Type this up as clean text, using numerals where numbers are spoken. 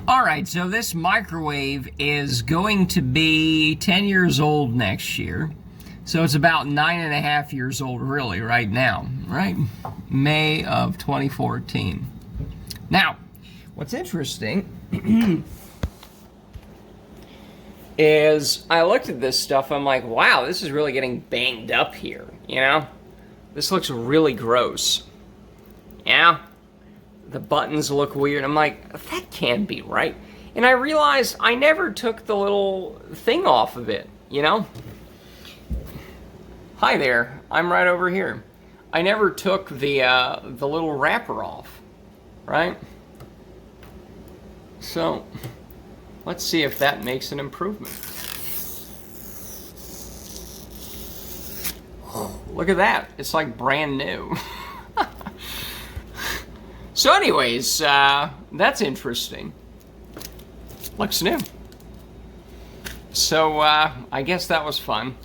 All right, so this microwave is going to be 10 years old next year. So it's about 9.5 years old, really, right now, right? May of 2014. Now, what's interesting is I looked at this stuff, I'm like, wow, this is really getting banged up here, you know? This looks really gross. Yeah? The buttons look weird. I'm like, that can't be right. And I realized I never took the little thing off of it, you know? Hi there, I'm right over here. I never took the little wrapper off, right? So, let's see if that makes an improvement. Look at that, it's like brand new. So anyways, that's interesting. Looks new. So I guess that was fun.